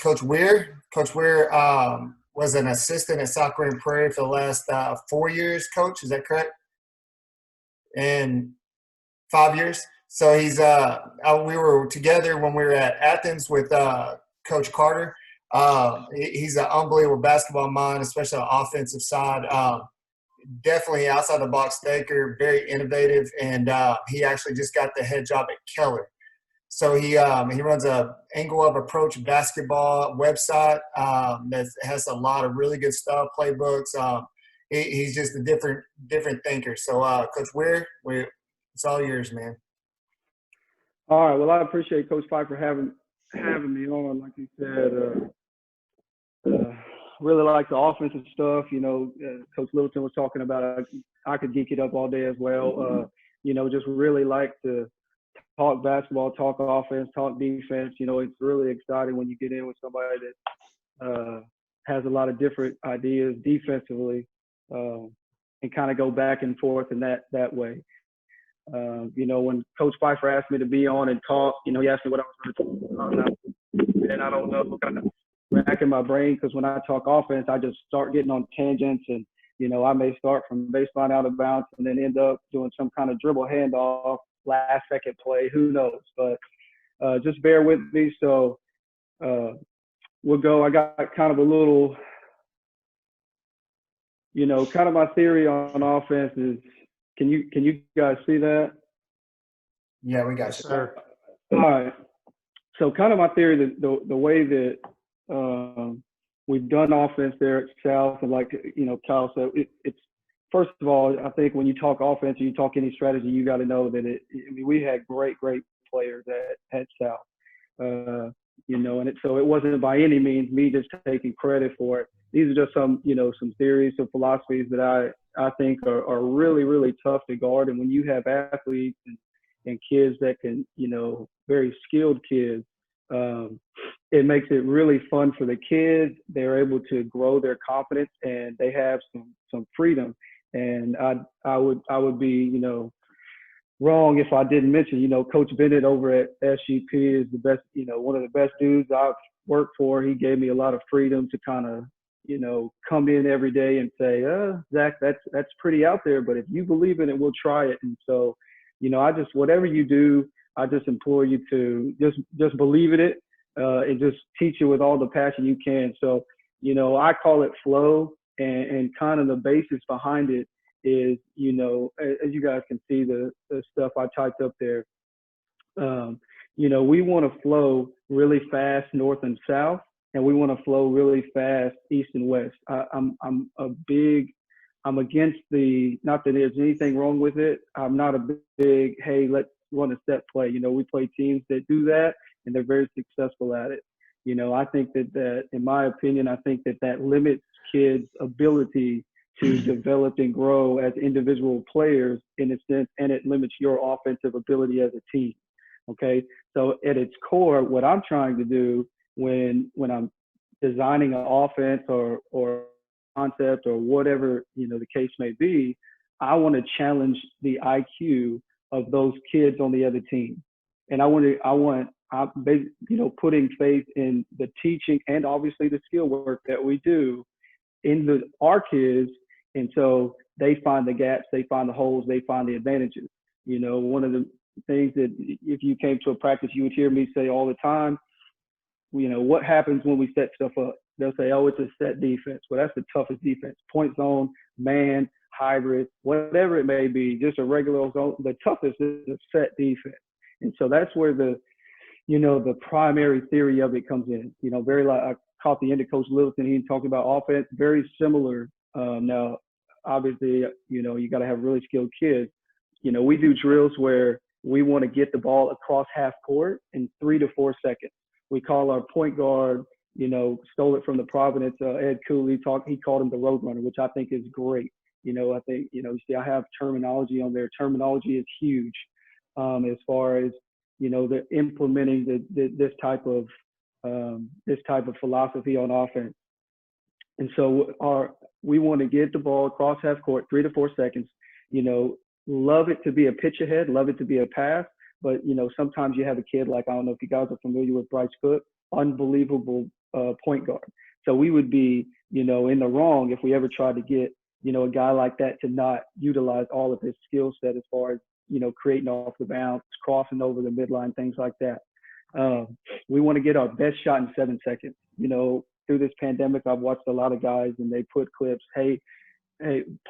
Coach Weir. Coach Weir was an assistant at South Grand Prairie for the last 4 years. Coach, is that correct? And 5 years. So we were together when we were at Athens with Coach Carter. He's an unbelievable basketball mind, especially on the offensive side. Definitely outside the box thinker, very innovative, and he actually just got the head job at Keller. So he runs a angle of approach basketball website that has a lot of really good stuff, playbooks. He's just a different thinker. So Coach Weir, it's all yours, man. All right. Well, I appreciate Coach Pfeiffer having me on. Like you said, really like the offensive stuff. Coach Littleton was talking about. I could geek it up all day as well. Just really like to talk basketball, talk offense, talk defense. It's really exciting when you get in with somebody that has a lot of different ideas defensively, and kind of go back and forth in that way. When Coach Pfeiffer asked me to be on and talk, he asked me what I was going to talk about, and I don't know, kind of racking my brain, because when I talk offense, I just start getting on tangents, and I may start from baseline out of bounds and then end up doing some kind of dribble handoff, last second play, who knows? But just bear with me. So we'll go. I got kind of a little, kind of my theory on offense is. Can you guys see that? Yeah, we got you, sir. All right. So kind of my theory, that the way that we've done offense there at South, and like Kyle said, it's first of all, I think when you talk offense or you talk any strategy, you got to know that we had great players at South, and so it wasn't by any means me just taking credit for it. These are just some theories, some philosophies that I think are really, really tough to guard. And when you have athletes and kids that can, very skilled kids, it makes it really fun for the kids. They're able to grow their confidence, and they have some freedom. And I would be, wrong if I didn't mention, Coach Bennett over at SGP is the best, one of the best dudes I've worked for. He gave me a lot of freedom to kind of, come in every day and say, Zach, that's pretty out there, but if you believe in it, we'll try it. And so, whatever you do, I just implore you to just believe in it, and just teach it with all the passion you can. So, I call it flow, and kind of the basis behind it is, as you guys can see the stuff I typed up there, we want to flow really fast north and south, and we want to flow really fast east and west. I'm against not that there's anything wrong with it. I'm not a big, hey, let's run a set play. We play teams that do that, and they're very successful at it. I think that in my opinion, I think that limits kids' ability to develop and grow as individual players in a sense, and it limits your offensive ability as a team. Okay, so at its core, what I'm trying to do when I'm designing an offense or concept or whatever the case may be, I want to challenge the IQ of those kids on the other team, and I'm putting faith in the teaching and obviously the skill work that we do in our kids, and so they find the gaps, they find the holes, they find the advantages. One of the things that if you came to a practice, you would hear me say all the time, what happens when we set stuff up? They'll say, oh, it's a set defense. Well, that's the toughest defense. Point zone, man, hybrid, whatever it may be, just a regular zone. The toughest is a set defense. And so that's where the primary theory of it comes in. I caught the end of Coach Littleton. He talked about offense, very similar. Now, obviously, you got to have really skilled kids. We do drills where we want to get the ball across half court in 3 to 4 seconds. We call our point guard, stole it from the Providence, Ed Cooley, he called him the road runner, which I think is great. I think, see, I have terminology on there. Terminology is huge as far as, the implementing this type of philosophy on offense. And so we want to get the ball across half court, 3 to 4 seconds, love it to be a pitch ahead, love it to be a pass. But, sometimes you have a kid like, I don't know if you guys are familiar with Bryce Cook. unbelievable point guard. So we would be, in the wrong if we ever tried to get, a guy like that to not utilize all of his skill set as far as, creating off the bounce, crossing over the midline, things like that. We want to get our best shot in 7 seconds. Through this pandemic, I've watched a lot of guys and they put clips, hey,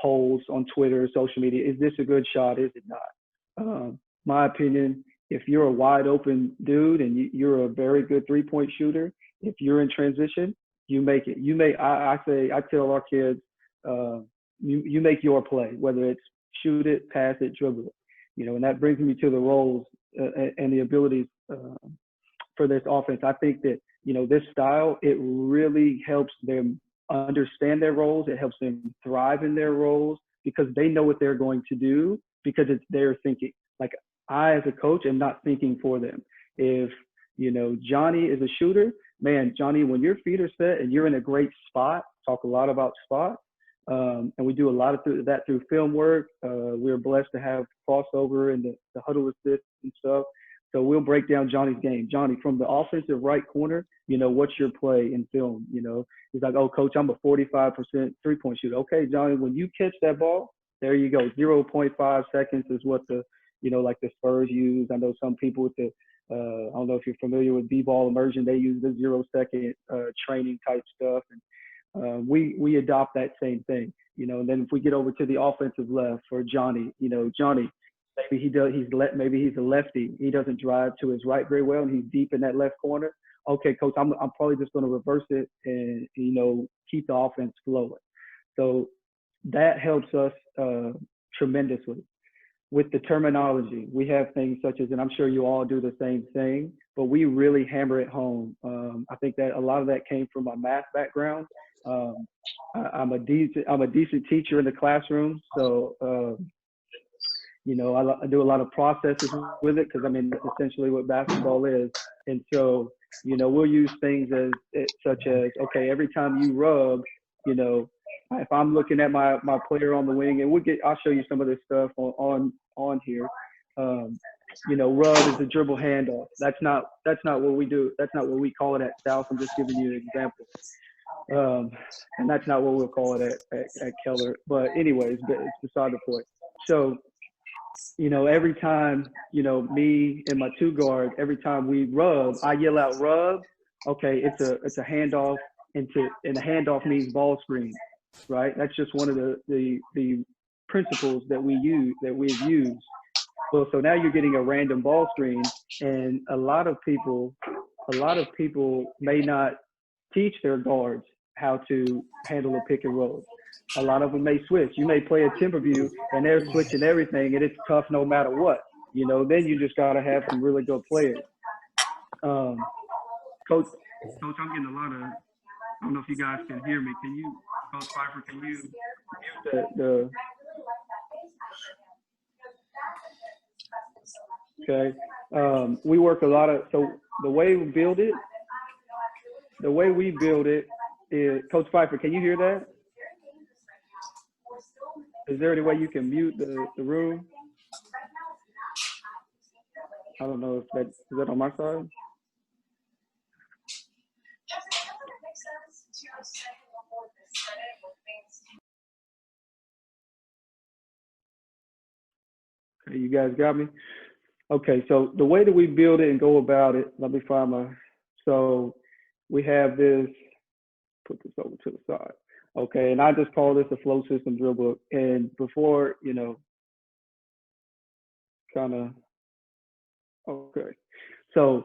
polls on Twitter, social media. Is this a good shot? Is it not? My opinion, if you're a wide open dude and you're a very good 3-point shooter, if you're in transition, you make it. I tell our kids, you make your play, whether it's shoot it, pass it, dribble it. And that brings me to the roles and the abilities for this offense. I think that, this style, it really helps them understand their roles. It helps them thrive in their roles because they know what they're going to do because it's their thinking. Like I, as a coach, am not thinking for them. If, Johnny is a shooter, man, Johnny, when your feet are set and you're in a great spot, talk a lot about spots. And we do a lot of that through film work. We're blessed to have crossover and the huddle assist and stuff. So we'll break down Johnny's game. Johnny, from the offensive right corner, what's your play in film? He's like, oh, coach, I'm a 45% 3-point shooter. Okay, Johnny, when you catch that ball, there you go. 0.5 seconds is what the, like the Spurs use. I know some people with the, I don't know if you're familiar with B-ball immersion, they use the 0-second training type stuff. And we adopt that same thing, and then if we get over to the offensive left for Johnny, Johnny, maybe he's a lefty. He doesn't drive to his right very well and he's deep in that left corner. Okay, coach, I'm probably just going to reverse it and, keep the offense flowing. So that helps us tremendously. With the terminology, we have things such as, and I'm sure you all do the same thing, but we really hammer it home. I think that a lot of that came from my math background. I'm a decent teacher in the classroom, so I do a lot of processes with it because that's essentially what basketball is. And so we'll use things such as, okay, every time you rub, if I'm looking at my player on the wing, and I'll show you some of this stuff on here. Rub is a dribble handoff. That's not what we do. That's not what we call it at South. I'm just giving you an example. And that's not what we'll call it at Keller. But anyways, it's beside the point. So, every time, me and my 2 guard, every time we rub, I yell out rub. Okay, it's a handoff and a handoff means ball screen, right? That's just one of the principles that we've used. Well, so now you're getting a random ball screen, and a lot of people may not teach their guards how to handle a pick and roll. A lot of them may switch. You may play a timber view and they're switching everything and it's tough no matter what. Then you just gotta have some really good players. Coach, I'm getting a lot of, I don't know if you guys can hear me. Can you, Coach Pfeiffer, can you mute the okay. We work a lot of, so the way we build it is, Coach Pfeiffer, can you hear that? Is there any way you can mute the room? I don't know if is that on my side? Okay, you guys got me? Okay, so the way that we build it and go about it, let me find so we have this, put this over to the side. Okay, and I just call this a flow system drill book. And before, okay. So,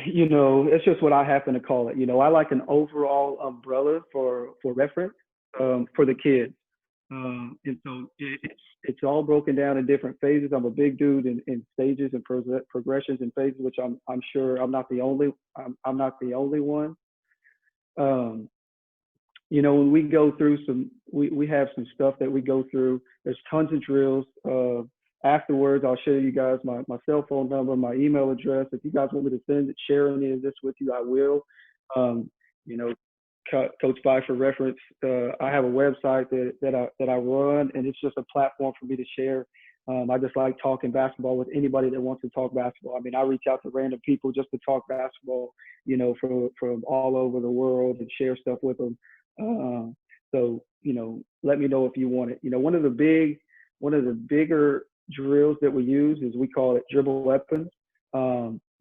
it's just what I happen to call it. I like an overall umbrella for reference for the kids. And so it's all broken down in different phases. I'm a big dude in stages and progressions and phases, which I'm sure I'm not the only one. When we go through we have some stuff that we go through. There's tons of drills. Afterwards, I'll share you guys my cell phone number, my email address. If you guys want me to share any of this with you, I will. Coach Pfeiffer reference. I have a website that I run, and it's just a platform for me to share I just like talking basketball with anybody that wants to talk basketball. I mean, I reach out to random people just to talk basketball, from all over the world and share stuff with them. So, let me know if you want it. One of the bigger drills that we use is we call it dribble weapons.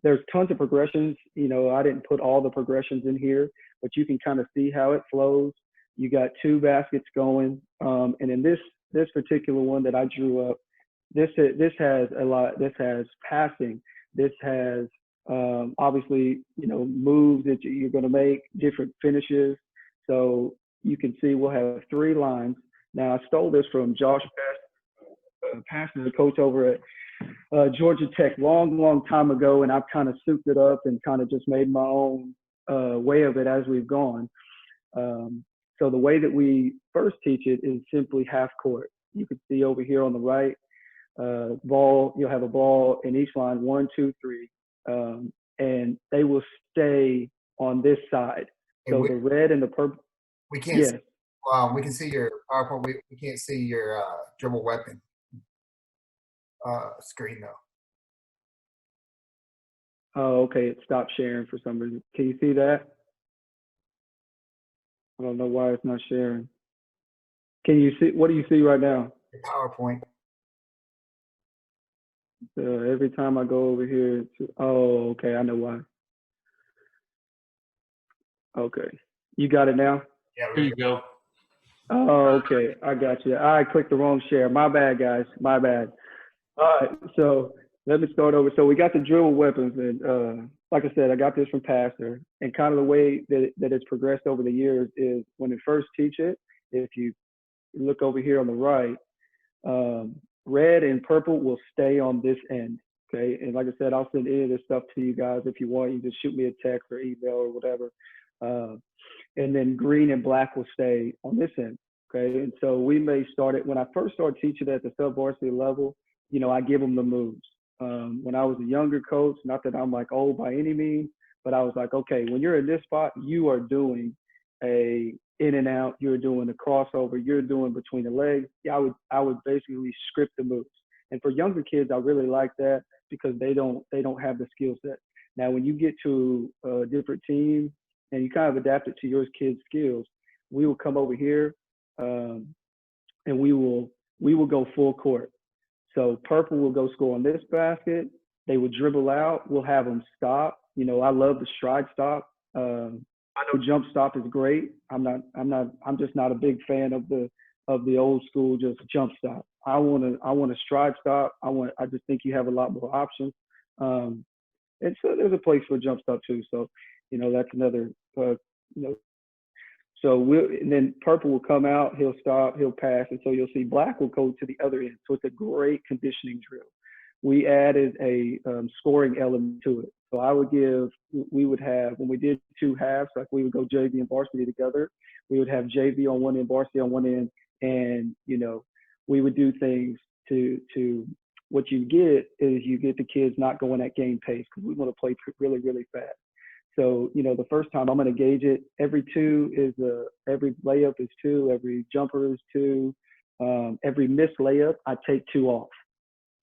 There's tons of progressions. I didn't put all the progressions in here, but you can kind of see how it flows. You got two baskets going, and in this particular one that I drew up, this has a lot. This has passing. This has obviously moves that you're going to make, different finishes. So you can see we'll have three lines. Now I stole this from Josh Pastor, the coach over at Georgia Tech, long time ago, and I've kind of souped it up and kind of just made my own way of it as we've gone. So the way that we first teach it is simply half court. You can see over here on the right, ball. You'll have a ball in each line, 1, 2, 3, and they will stay on this side. So the red and the purple. We can't. Yes. See, we can see your PowerPoint. We can't see your dribble weapon screen though. Oh, okay. It stopped sharing for some reason. Can you see that? I don't know why it's not sharing. Can you see? What do you see right now? Your PowerPoint. Every time I go over here, oh, okay. I know why. Okay. You got it now? Yeah, There you go. Oh, okay. I got you. I clicked the wrong share. My bad, guys. My bad. All right. So let me start over. So we got the dribble weapons, and like I said, I got this from Pastor. And kind of the way that it's progressed over the years is when we first teach it, if you look over here on the right, red and purple will stay on this end. Okay. And like I said, I'll send any of this stuff to you guys if you want. You just shoot me a text or email or whatever. And then green and black will stay on this end. Okay. And so we may start it when I first started teaching at the sub-varsity level, I give them the moves. When I was a younger coach, not that I'm like old by any means, but I was like, okay, when you're in this spot, you are doing a in and out, you're doing a crossover, you're doing between the legs. Yeah, I would basically script the moves. And for younger kids, I really like that because they don't have the skill set. Now, when you get to a different team and you kind of adapt it to your kids' skills, we will come over here and we will go full court. So purple will go score on this basket. They will dribble out. We'll have them stop. I love the stride stop. I know jump stop is great. I'm just not a big fan of the old school just jump stop. I want a stride stop. I just think you have a lot more options. And so there's a place for jump stop too. So, that's another, so and then purple will come out, he'll stop, he'll pass. And so you'll see black will go to the other end. So it's a great conditioning drill. We added a scoring element to it. So we would have, when we did two halves, like we would go JV and varsity together, we would have JV on one end, varsity on one end. And, we would do things to what you get is you get the kids not going at game pace because we want to play really, really fast. So, the first time I'm going to gauge it, every layup is 2, every jumper is 2, every missed layup, I take 2 off.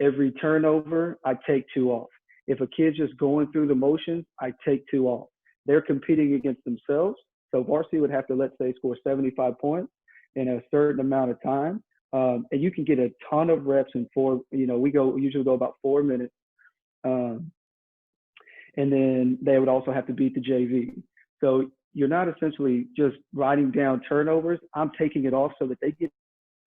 Every turnover, I take 2 off. If a kid's just going through the motions, I take 2 off. They're competing against themselves. So varsity would have to, let's say, score 75 points in a certain amount of time. And you can get a ton of reps in 4, we usually go about 4 minutes. And then they would also have to beat the JV. So you're not essentially just writing down turnovers. I'm taking it off so that they get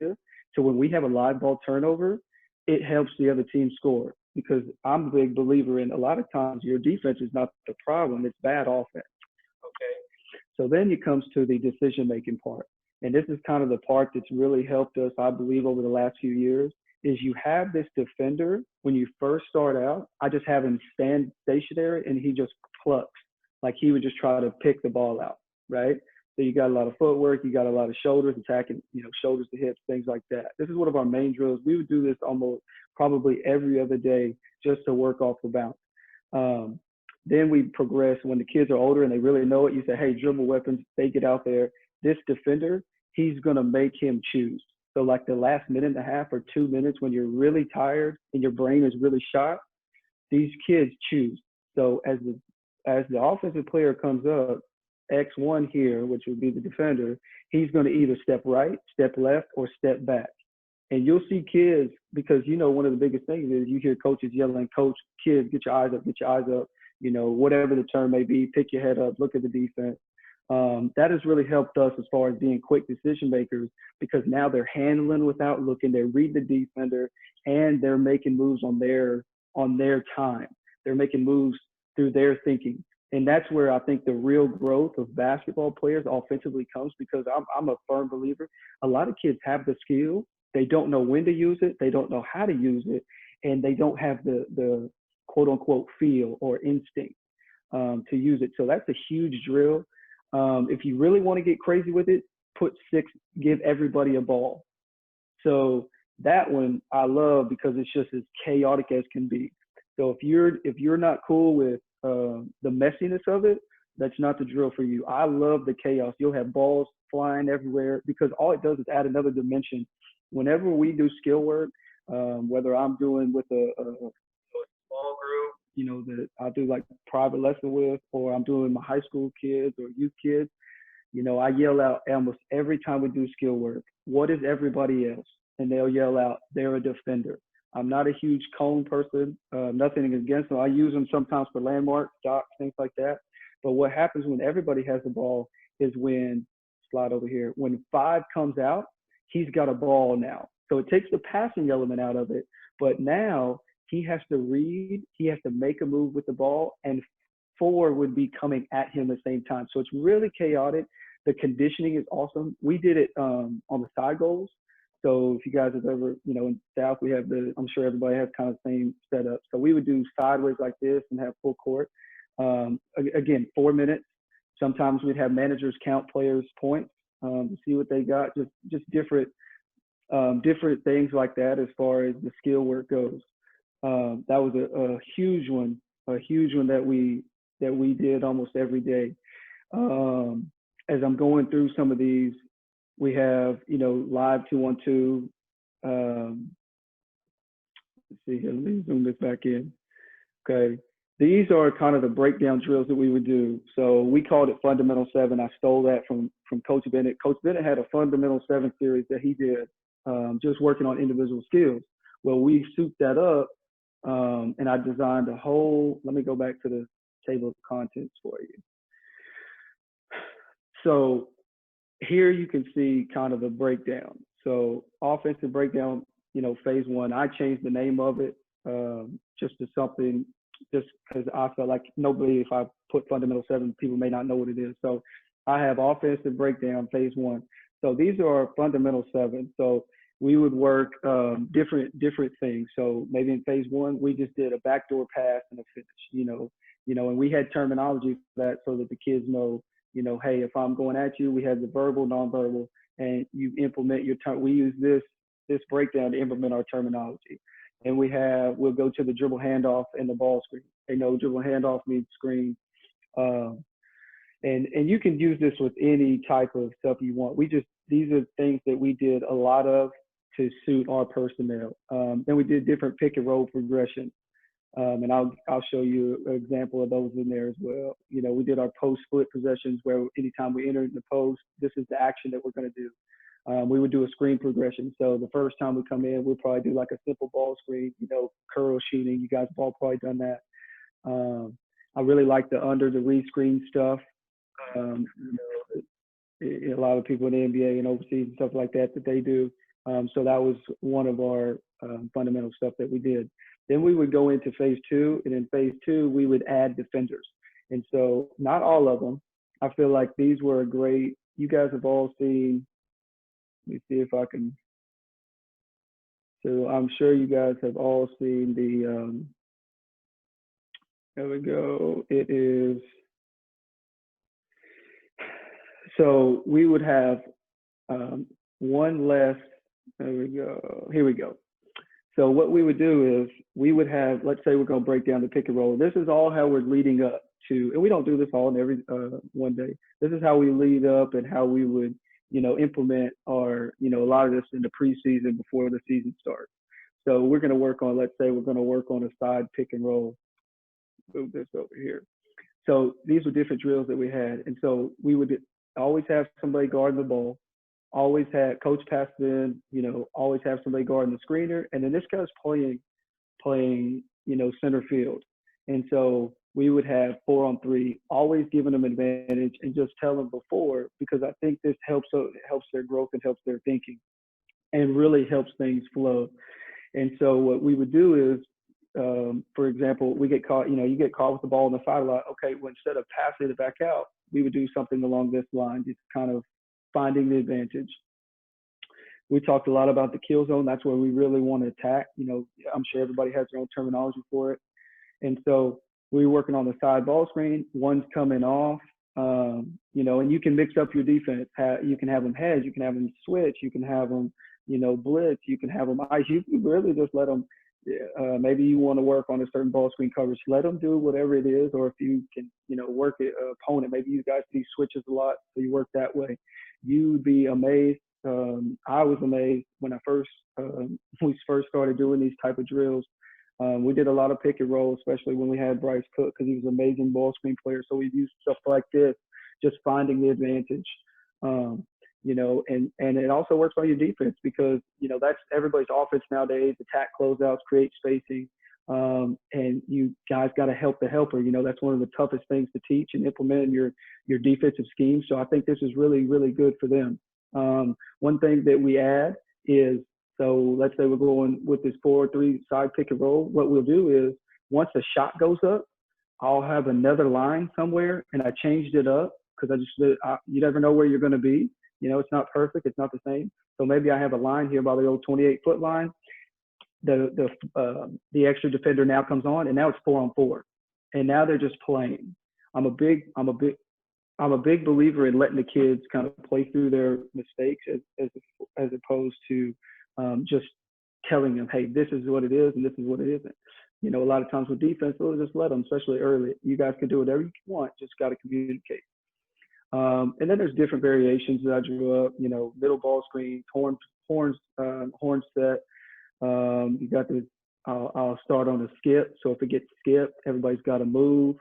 to. So when we have a live ball turnover, it helps the other team score because I'm a big believer in a lot of times your defense is not the problem, it's bad offense. Okay. So then it comes to the decision-making part. And this is kind of the part that's really helped us, I believe, over the last few years, is you have this defender, when you first start out, I just have him stand stationary and he just plucks. Like he would just try to pick the ball out, right? So you got a lot of footwork, you got a lot of shoulders, attacking, shoulders to hips, things like that. This is one of our main drills. We would do this almost probably every other day just to work off the bounce. Then we progress when the kids are older and they really know it. You say, hey, dribble weapons, they get out there. This defender, he's going to make him choose. So like the last minute and a half or 2 minutes when you're really tired and your brain is really shot, these kids choose. So as the offensive player comes up, X1 here, which would be the defender, he's going to either step right, step left, or step back. And you'll see kids, because one of the biggest things is you hear coaches yelling, "Coach, kids, get your eyes up, get your eyes up." Whatever the term may be, pick your head up, look at the defense. That has really helped us as far as being quick decision makers, because now they're handling without looking, they read the defender, and they're making moves on their time. They're making moves through their thinking. And that's where I think the real growth of basketball players offensively comes, because I'm a firm believer. A lot of kids have the skill. They don't know when to use it. They don't know how to use it. And they don't have the quote unquote feel or instinct to use it. So that's a huge drill. If you really want to get crazy with it, put six, give everybody a ball. So that one I love because it's just as chaotic as can be. So if you're not cool with the messiness of it, that's not the drill for you. I love the chaos. You'll have balls flying everywhere, because all it does is add another dimension. Whenever we do skill work, whether I'm doing with a small group, that I do like private lesson with, or I'm doing my high school kids or youth kids, I yell out almost every time we do skill work, "What is everybody else?" And they'll yell out, "They're a defender." I'm not a huge cone person, nothing against them. I use them sometimes for landmarks, dots, things like that. But what happens when everybody has the ball is slide over here, when 5 comes out, he's got a ball now. So it takes the passing element out of it. But now he has to read, he has to make a move with the ball, and 4 would be coming at him at the same time. So it's really chaotic. The conditioning is awesome. We did it on the side goals. So if you guys have ever, in South, we have I'm sure everybody has kind of the same setup. So we would do sideways like this and have full court. Again, 4 minutes. Sometimes we'd have managers count players' points to see what they got. Just different things like that as far as the skill work goes. That was a huge one that we did almost every day. As I'm going through some of these, we have, live 2-on-2. Let's see here. Let me zoom this back in. Okay. These are kind of the breakdown drills that we would do. So we called it Fundamental 7. I stole that from Coach Bennett. Coach Bennett had a Fundamental 7 series that he did, just working on individual skills. Well, we souped that up, and I designed a whole, let me go back to the table of contents for you. So here you can see kind of the breakdown. So offensive breakdown, phase 1, I changed the name of it just to something, just because I felt like nobody, if I put Fundamental 7, people may not know what it is. So I have offensive breakdown, phase 1. So these are Fundamental 7. So we would work different things. So maybe in phase 1, we just did a backdoor pass and a finish, and we had terminology for that so that the kids know, hey, if I'm going at you, we have the verbal, nonverbal, and you implement your term. We use this breakdown to implement our terminology. And we'll go to the dribble handoff and the ball screen. They know dribble handoff means screen. And you can use this with any type of stuff you want. These are things that we did a lot of to suit our personnel. Then we did different pick and roll progressions. And I'll show you an example of those in there as well. We did our post split possessions where anytime we enter the post, this is the action that we're going to do. We would do a screen progression. So the first time we come in, we'll probably do like a simple ball screen, curl shooting. You guys have all probably done that. I really like the under the rescreen stuff. A lot of people in the NBA and overseas and stuff like that they do. So that was one of our fundamental stuff that we did. Then we would go into phase 2, and in phase 2, we would add defenders. And so not all of them. I feel like these were great. You guys have all seen, let me see if I can. So I'm sure you guys have all seen the, there we go. It is, so we would have one less, there we go. Here we go. So what we would do is we would have, let's say we're going to break down the pick and roll. This is all how we're leading up to, and we don't do this all in every one day. This is how we lead up and how we would implement our, a lot of this in the preseason before the season starts. So we're going to work on, let's say we're going to work on a side pick and roll. Move this over here. So these were different drills that we had. And so we would always have somebody guarding the ball, always had coach pass in, always have somebody guarding the screener. And then this guy's playing, center field. And so we would have 4-on-3, always giving them advantage and just tell them before, because I think this helps their growth and helps their thinking and really helps things flow. And so what we would do is, for example, we get caught, you get caught with the ball on the side a lot. Okay, well, instead of passing it back out, we would do something along this line, just kind of finding the advantage. We talked a lot about the kill zone. That's where we really want to attack. I'm sure everybody has their own terminology for it. And so we're working on the side ball screen. One's coming off, and you can mix up your defense. You can have them hedge. You can have them switch. You can have them, blitz. You can have them ice. You can really just let them. Maybe you want to work on a certain ball screen coverage. Let them do whatever it is, or if you can, work it opponent. Maybe you guys do switches a lot, so you work that way. You'd be amazed. I was amazed when we first started doing these type of drills. We did a lot of pick and roll, especially when we had Bryce Cook, because he was an amazing ball screen player. So we've used stuff like this, just finding the advantage. And it also works on your defense, because, that's everybody's offense nowadays: attack closeouts, create spacing. And you guys got to help the helper. That's one of the toughest things to teach and implement in your defensive scheme. So I think this is really, really good for them. One thing that we add is, so let's say we're going with this 4-3 side pick and roll. What we'll do is, once a shot goes up, I'll have another line somewhere, and I changed it up because you never know where you're going to be. It's not perfect. It's not the same. So maybe I have a line here by the old 28-foot line. The extra defender now comes on, and now it's 4-on-4, and now they're just playing. I'm a big believer in letting the kids kind of play through their mistakes as opposed to just telling them, hey, this is what it is and this is what it isn't. A lot of times with defense, we'll just let them, especially early. You guys can do whatever you want, just got to communicate. And then there's different variations that I drew up, middle ball screen, horn set. You got the, I'll start on a skip. So if it gets skipped, everybody's got to move.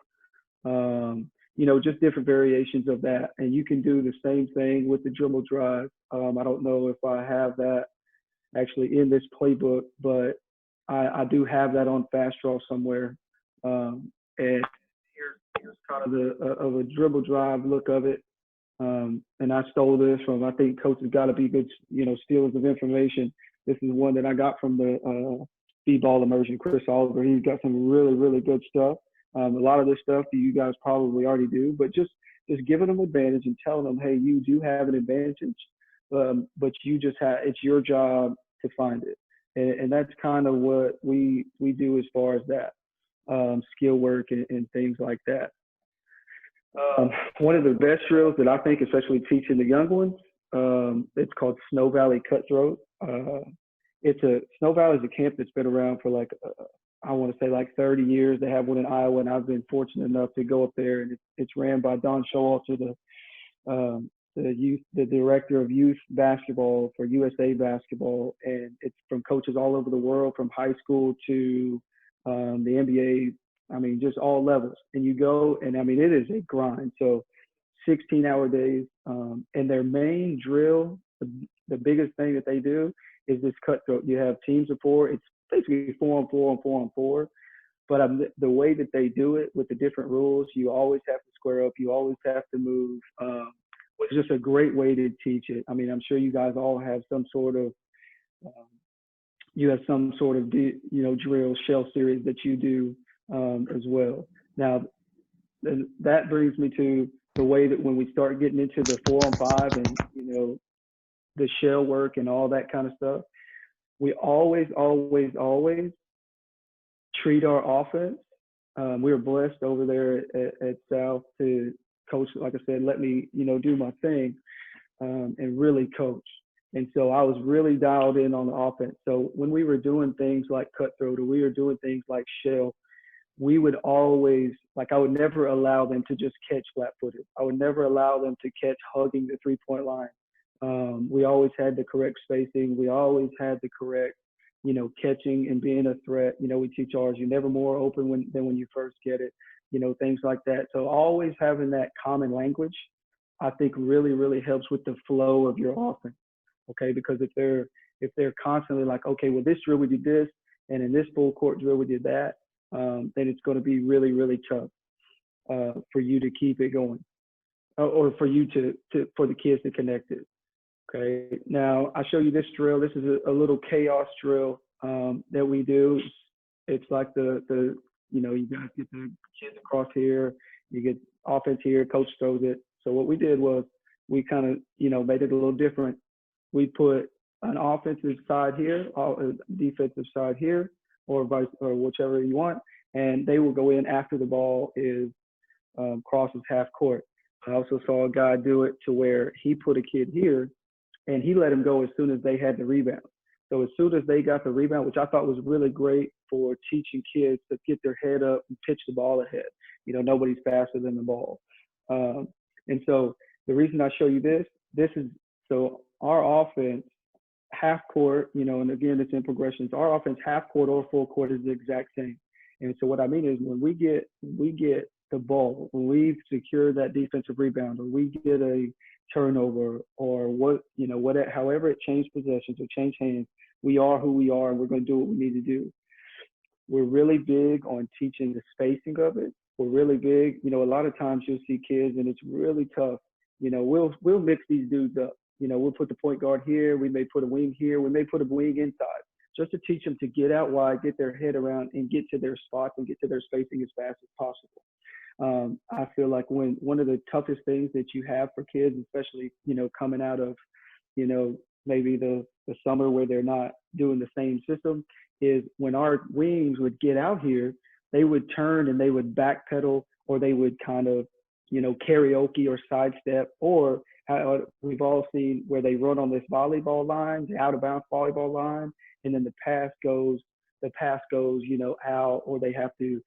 Just different variations of that. And you can do the same thing with the dribble drive. I don't know if I have that actually in this playbook, but I do have that on Fast Draw somewhere. And here's kind of a dribble drive look of it. And I stole this from, I think Coach has got to be good, stealers of information. This is one that I got from the B-ball immersion, Chris Oliver. He's got some really, really good stuff. A lot of this stuff that you guys probably already do, but just giving them advantage and telling them, hey, you do have an advantage, but it's your job to find it. And that's kind of what we do as far as that, skill work and things like that. One of the best drills that I think, especially teaching the young ones, it's called Snow Valley Cutthroat. Snow Valley is a camp that's been around for I want to say 30 years. They have one in Iowa, and I've been fortunate enough to go up there, and it's ran by Don Showalter, the director of youth basketball for USA Basketball, and it's from coaches all over the world, from high school to the NBA. I mean, just all levels. And you go, and I mean, it is a grind. So 16-hour days, and their main drill, the biggest thing that they do is this cutthroat. You have teams of 4. It's basically 4-on-4 on 4-on-4. But the way that they do it with the different rules, you always have to square up. You always have to move. It's just a great way to teach it. I mean, I'm sure you guys all have some sort of, drill shell series that you do as well. Now, that brings me to the way that when we start getting into the 4-on-5 and, the shell work and all that kind of stuff, we always treat our offense. We were blessed over there at South to coach, like I said, let me, do my thing and really coach. And so I was really dialed in on the offense. So when we were doing things like cutthroat or we were doing things like shell, we would always, I would never allow them to just catch flat-footed. I would never allow them to catch hugging the three-point line. We always had the correct spacing. We always had the correct, catching and being a threat. We teach ours, you're never more open than when you first get it, things like that. So always having that common language, I think really, really helps with the flow of your offense. Okay, because if they're constantly like, okay, well this drill we did this, and in this full court drill we did that, then it's going to be really, really tough for you to keep it going, or for you for the kids to connect it. Okay, now I show you this drill. This is a little chaos drill that we do. It's like you guys get the kids across here, you get offense here, coach throws it. So what we did was we kind of made it a little different. We put an offensive side here, a defensive side here, or whichever you want, and they will go in after the ball is crosses half court. I also saw a guy do it to where he put a kid here and he let him go as soon as they had the rebound. So as soon as they got the rebound, which I thought was really great for teaching kids to get their head up and pitch the ball ahead. Nobody's faster than the ball. And so the reason I show you this is so our offense half court, and again, it's in progressions. Our offense half court or full court is the exact same. And so what I mean is when we get the ball, when we secure that defensive rebound, or we get a turnover, or however it changed possessions or changed hands, we are who we are, and we're going to do what we need to do. We're really big on teaching the spacing of it. We're really big. A lot of times you'll see kids, and it's really tough. We'll mix these dudes up. We'll put the point guard here. We may put a wing here. We may put a wing inside, just to teach them to get out wide, get their head around, and get to their spots and get to their spacing as fast as possible. I feel like one of the toughest things that you have for kids, especially, coming out of, maybe the summer where they're not doing the same system, is when our wings would get out here, they would turn and they would backpedal, or they would kind of, karaoke or sidestep, or how we've all seen where they run on this volleyball line, the out of bounds volleyball line, and then the pass goes, out, or they have to,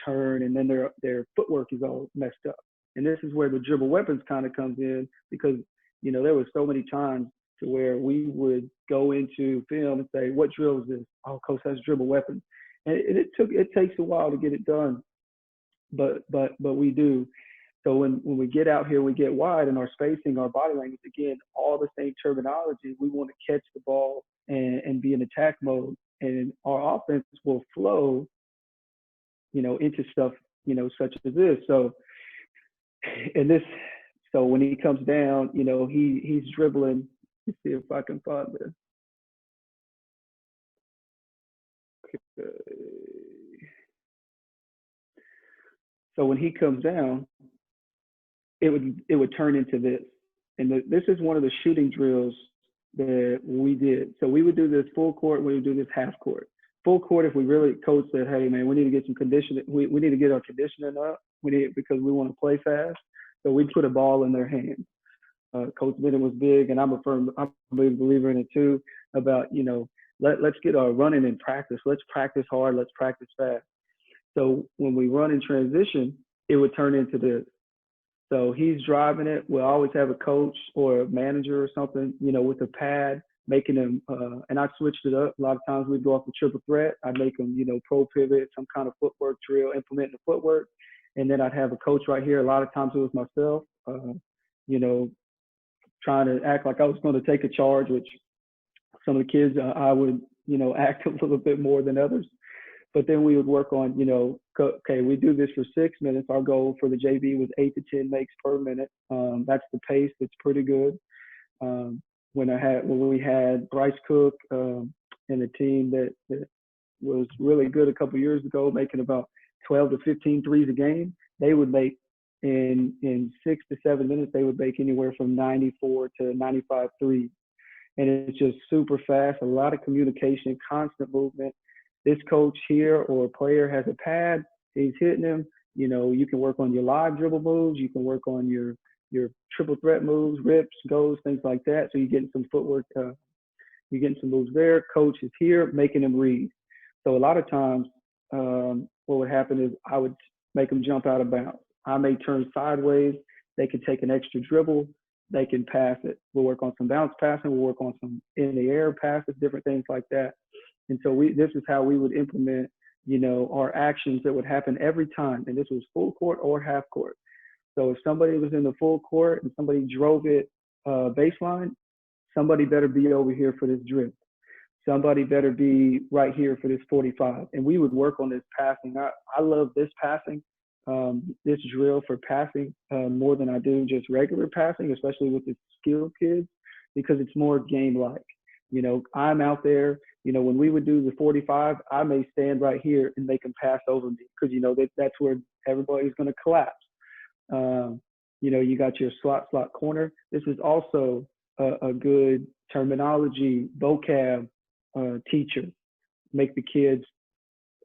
turn, and then their footwork is all messed up. And this is where the dribble weapons kind of comes in, because, there was so many times to where we would go into film and say, what drill is this? Oh, coach has dribble weapons. And it takes a while to get it done, but we do. So when we get out here, we get wide, and our spacing, our body language, again, all the same terminology. We want to catch the ball and be in attack mode, and our offense will flow, into stuff, such as this. So when he comes down, he's dribbling. Let's see if I can find this. Okay. So when he comes down, it would turn into this. And this is one of the shooting drills that we did. So we would do this full court, we would do this half court. Full court, if we really, coach said, hey man, we need to get some conditioning. We need to get our conditioning up. Because we want to play fast. So we put a ball in their hands. Coach Bennett was big, and I'm a big believer in it too, about, let's get our running in practice. Let's practice hard. Let's practice fast. So when we run in transition, it would turn into this. So he's driving it. We'll always have a coach or a manager or something, with a pad, making them, and I switched it up. A lot of times we'd go off the triple threat. I'd make them, pro pivot, some kind of footwork drill, implementing the footwork. And then I'd have a coach right here. A lot of times it was myself, trying to act like I was going to take a charge, which some of the kids, I would, act a little bit more than others. But then we would work on, okay, we do this for 6 minutes. Our goal for the JV was 8 to 10 makes per minute. That's the pace. That's pretty good. When we had Bryce Cook and a team that was really good a couple of years ago, making about 12 to 15 threes a game, they would make in 6 to 7 minutes, they would make anywhere from 94 to 95 threes. And it's just super fast, a lot of communication, constant movement. This coach here or player has a pad, he's hitting him. You can work on your live dribble moves. You can work on your triple threat moves, rips, goes, things like that. So you're getting some footwork, you're getting some moves there. Coach is here making them read. So a lot of times what would happen is I would make them jump out of bounds. I may turn sideways. They could take an extra dribble. they can pass it. We'll work on some bounce passing. We'll work on some in the air passes, different things like that. And so this is how we would implement, our actions that would happen every time. And this was full court or half court. So if somebody was in the full court and somebody drove it baseline, somebody better be over here for this drift. Somebody better be right here for this 45. And we would work on this passing. I love this passing, this drill for passing more than I do just regular passing, especially with the skilled kids, because it's more game-like. I'm out there, when we would do the 45, I may stand right here and make them pass over me because, that's where everybody's going to collapse. You got your slot corner. This is also a good terminology, vocab teacher. Make the kids,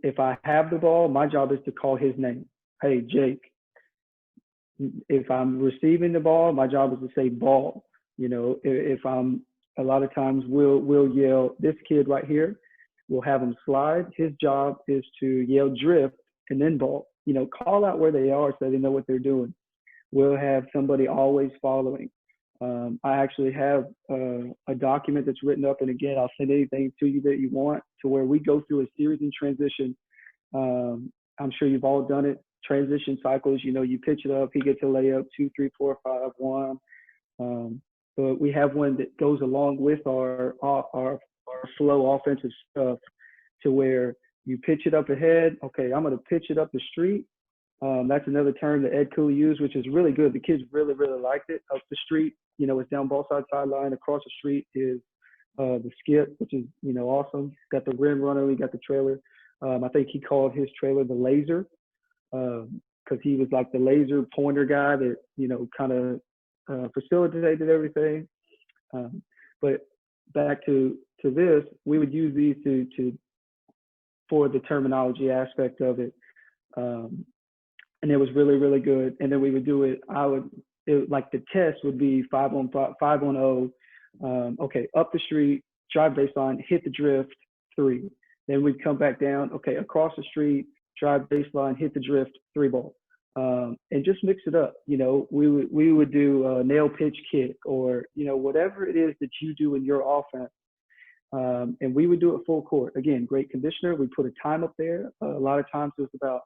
if I have the ball, my job is to call his name. Hey, Jake. If I'm receiving the ball, my job is to say ball. If I'm, a lot of times we'll yell, this kid right here, we'll have him slide. His job is to yell drift and then ball. Call out where they are so they know what they're doing. We'll have somebody always following. I actually have a document that's written up, and again, I'll send anything to you that you want, to where we go through a series in transition. I'm sure you've all done it. Transition cycles, you pitch it up, he gets a layup, 2, 3, 4, 5, 1. But we have one that goes along with our slow offensive stuff, to where you pitch it up ahead. Okay, I'm going to pitch it up the street. That's another term that Ed Cooley used, which is really good. The kids really, really liked it. Up the street, it's down both sideline. Across the street is the skip, which is, awesome. Got the rim runner, we got the trailer. I think he called his trailer the laser, because he was like the laser pointer guy that, kind of facilitated everything. But back to this, we would use these for the terminology aspect of it. And it was really, really good. And then we would do it. Like the test would be 5-on-0. Okay, up the street, drive baseline, hit the drift, 3. Then we'd come back down. Okay, across the street, drive baseline, hit the drift, 3 ball. And just mix it up. We would do a nail pitch kick, or, whatever it is that you do in your offense. And we would do it full court. Again, great conditioner. We put a time up there. A lot of times it was about,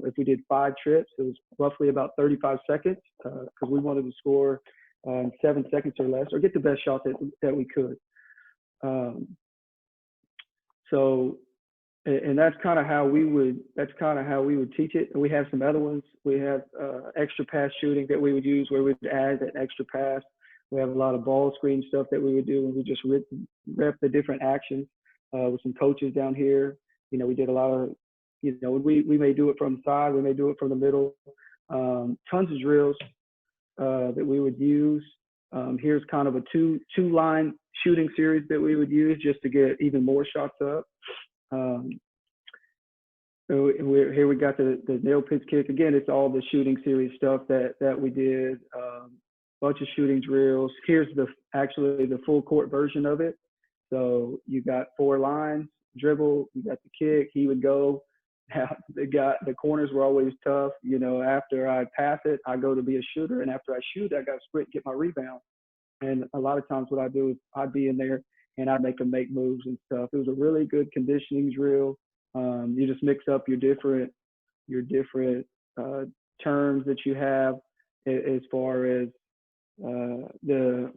if we did 5 trips, it was roughly about 35 seconds, because we wanted to score 7 seconds or less, or get the best shot that we could. And that's kind of how we would teach it. And we have some other ones. We have extra pass shooting that we would use, where we'd add an extra pass. We have a lot of ball screen stuff that we would do, and we just rep the different actions with some coaches down here. We did a lot of, we may do it from the side, we may do it from the middle. Tons of drills that we would use. Here's kind of a two-line shooting series that we would use just to get even more shots up. Here we got the nail pitch kick. Again, it's all the shooting series stuff that we did. Bunch of shooting drills. Here's actually the full court version of it. So you got 4 lines, dribble, you got the kick, he would go. The corners were always tough. After I pass it, I go to be a shooter, and after I shoot, I got to sprint, get my rebound. And a lot of times what I do is I'd be in there and I'd make them make moves and stuff. It was a really good conditioning drill. You just mix up your different terms that you have as far as the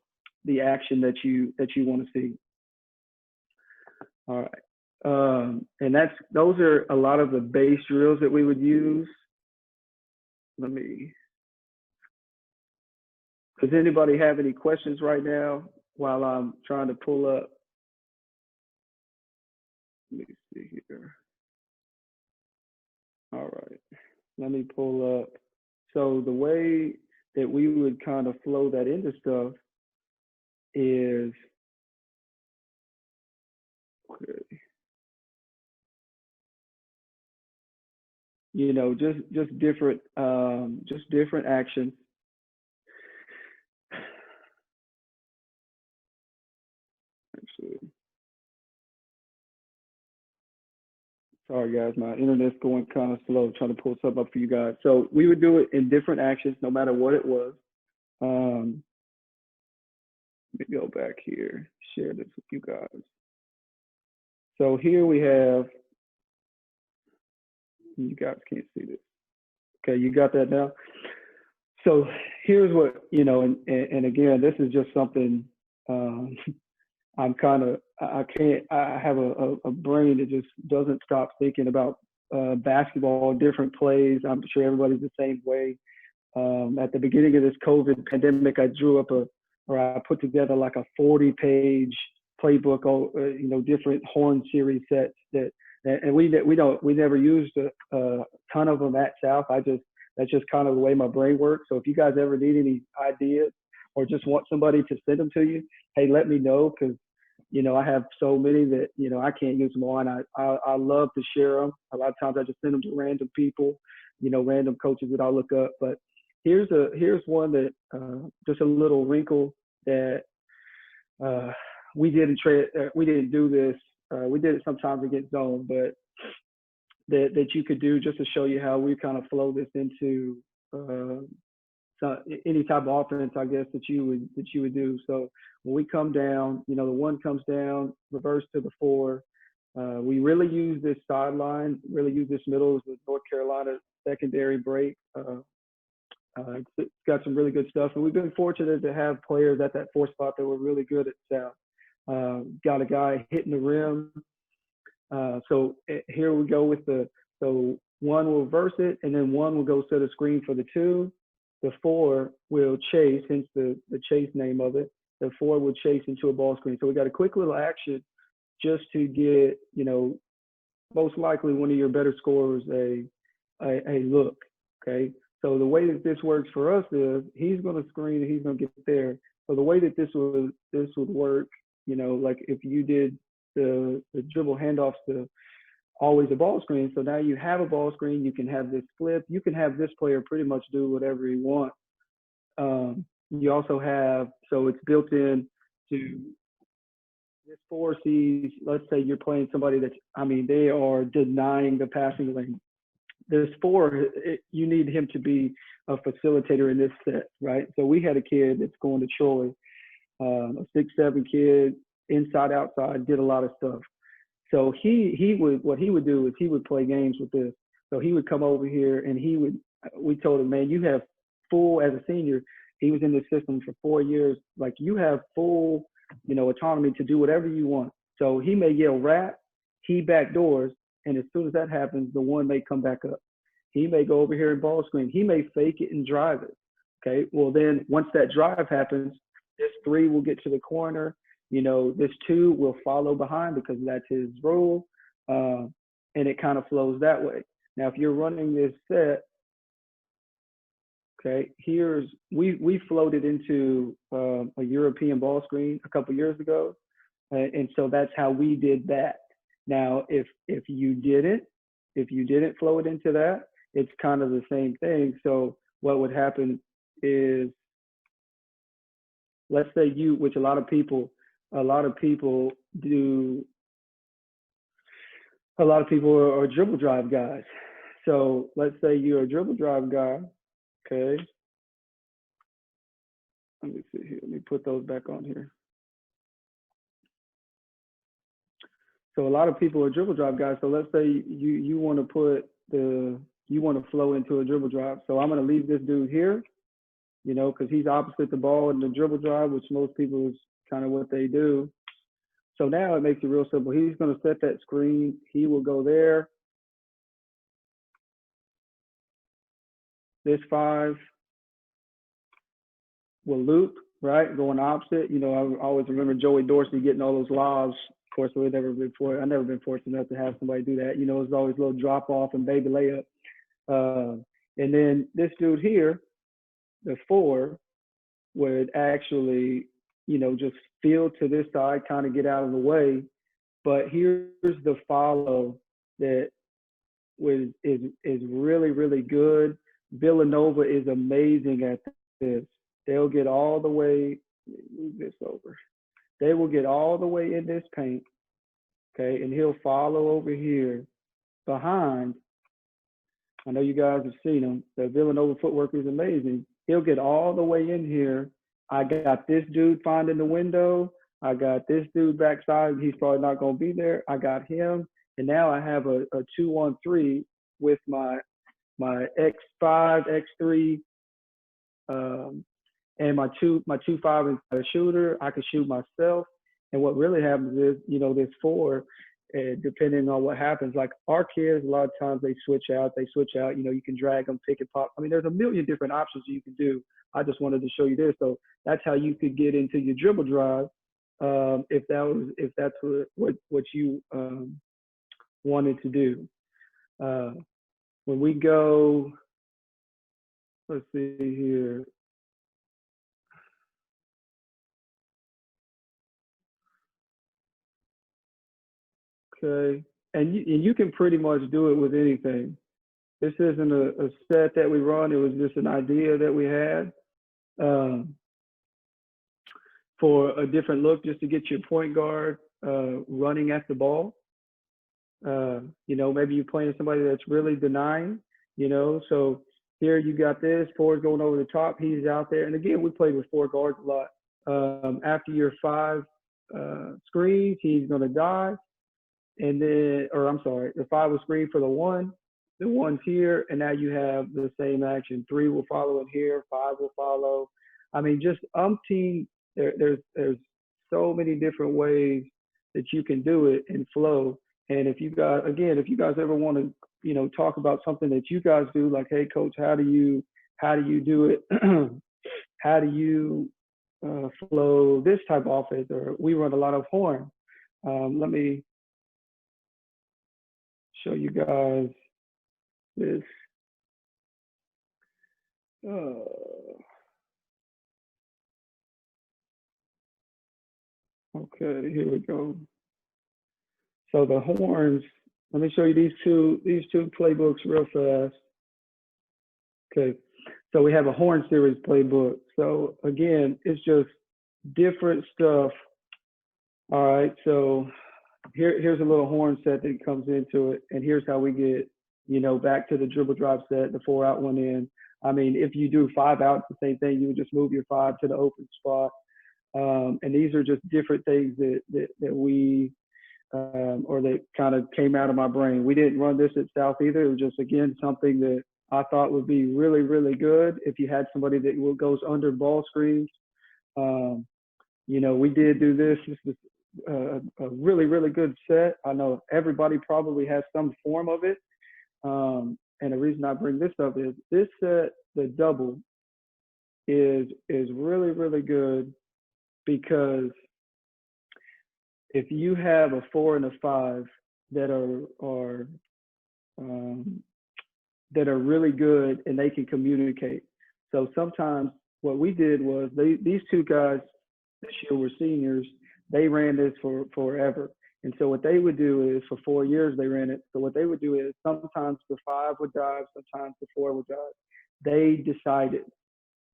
action that you want to see. All right. And those are a lot of the base drills that we would use. Does anybody have any questions right now while I'm trying to pull up? Let me see here. All right. Let me pull up. So the way that we would kind of flow that into stuff is, okay. Just different actions. Actually, sorry guys, my internet's going kind of slow, trying to pull something up for you guys. So we would do it in different actions, no matter what it was. Let me go back here, share this with you guys. So here we have, you guys can't see this. Okay, you got that now? So here's what, and again, this is just something um, I'm kind of, I can't, I have a brain that just doesn't stop thinking about basketball, different plays. I'm sure everybody's the same way. At the beginning of this COVID pandemic, I put together like a 40-page playbook, different horn series sets and we never used a ton of them at South. That's just kind of the way my brain works. So if you guys ever need any ideas or just want somebody to send them to you, hey, let me know, because I have so many that I can't use them all, and I love to share them. A lot of times I just send them to random people, random coaches that I look up. But here's one that just a little wrinkle that we didn't do this. We did it sometimes against zone, but that you could do just to show you how we kind of flow this into any type of offense, I guess, that you would do. So when we come down, the one comes down, reverse to the 4. We really use this sideline, really use this middle as the North Carolina secondary break. It's got some really good stuff, and we've been fortunate to have players at that 4 spot that were really good at South. Got a guy hitting the rim. So here we go with so one will reverse it, and then one will go set a screen for the 2. The 4 will chase, hence the chase name of it. The 4 will chase into a ball screen. So we got a quick little action just to get, most likely one of your better scorers a look. Okay. So the way that this works for us is he's going to screen and he's going to get there. So the way that this would work, like if you did the dribble handoffs to always a ball screen. So now you have a ball screen, you can have this flip, you can have this player pretty much do whatever he wants. You also have, so it's built in to this 4 sees, let's say you're playing somebody they are denying the passing lane. This 4, you need him to be a facilitator in this set, right? So we had a kid that's going to Troy, a 6'7" kid, inside, outside, did a lot of stuff. So what he would do is he would play games with this. So he would come over here and we told him, man, you have full, as a senior, he was in this system for 4 years. Like, you have full, autonomy to do whatever you want. So he may yell rap, he backdoors, and as soon as that happens, the 1 may come back up. He may go over here and ball screen. He may fake it and drive it. Okay. Well, then once that drive happens, this 3 will get to the corner. This 2 will follow behind because that's his role. And it kind of flows that way. Now, if you're running this set, okay, we floated into a European ball screen a couple years ago. And so that's how we did that. Now, if you didn't flow it into that, it's kind of the same thing. So what would happen is, let's say which a lot of people do. A lot of people are dribble drive guys. So let's say you're a dribble drive guy. Okay. Let me see here. Let me put those back on here. So a lot of people are dribble drive guys. So let's say you want to flow into a dribble drive. So I'm going to leave this dude here, because he's opposite the ball in the dribble drive, which most people is kind of what they do. So now it makes it real simple. He's going to set that screen. He will go there. This 5 will loop, right? Going opposite. I always remember Joey Dorsey getting all those lobs. Of course, I've never been fortunate enough to have somebody do that. It's always a little drop off and baby layup. And then this dude here, the 4, would actually, just feel to this side, kind of get out of the way. But here's the follow that is really, really good. Villanova is amazing at this. They'll get all the way, move this over. They will get all the way in this paint, okay, and he'll follow over here behind. I know you guys have seen him. The Villanova footwork is amazing. He'll get all the way in here I got this dude finding the window. I got this dude backside. He's probably not going to be there. I got him. And now I have a 2-on-3 with my X5, X3, um, and my 2.5 is a shooter. I can shoot myself. And what really happens is, there's four, depending on what happens. Like our kids, a lot of times they switch out. You can drag them, pick and pop. I mean, there's a million different options you can do. I just wanted to show you this. So that's how you could get into your dribble drive, if that's what you wanted to do. When we go, let's see here. Okay, and you can pretty much do it with anything. This isn't a set that we run. It was just an idea that we had, um, for a different look, just to get your point guard running at the ball. Maybe you're playing somebody that's really denying. So here you got this forward going over the top. He's out there, and again, we played with four guards a lot. After your five screens, he's going to dive. And then, or I'm sorry, the five will screen for the one's here, and now you have the same action. Three will follow it here, five will follow. I mean, just umpteen. There's so many different ways that you can do it and flow. And if you guys ever want to, talk about something that you guys do, like, hey, coach, how do you do it? How do you flow this type of offense? Or we run a lot of horn. Let me show you guys this. Okay, here we go. So the horns. Let me show you these two playbooks real fast. Okay, so we have a horn series playbook. So again, it's just different stuff. All right, so here's a little horn set that comes into it, and here's how we get, back to the dribble drive set, the 4 out, 1 in. I mean, if you do 5 out, the same thing. You would just move your 5 to the open spot. And these are just different things that we, or that kind of came out of my brain. We didn't run this at South either. It was just, again, something that I thought would be really, really good if you had somebody that goes under ball screens. We did do this. This is a really, really good set. I know everybody probably has some form of it. And the reason I bring this up is this set, the double, is really, really good, because if you have a 4 and a 5 that are really good and they can communicate. So sometimes what we did was these two guys this year were seniors. They ran this for forever. And so what they would do is, for 4 years they ran it. So what they would do is, sometimes the 5 would dive, sometimes the 4 would dive. They decided,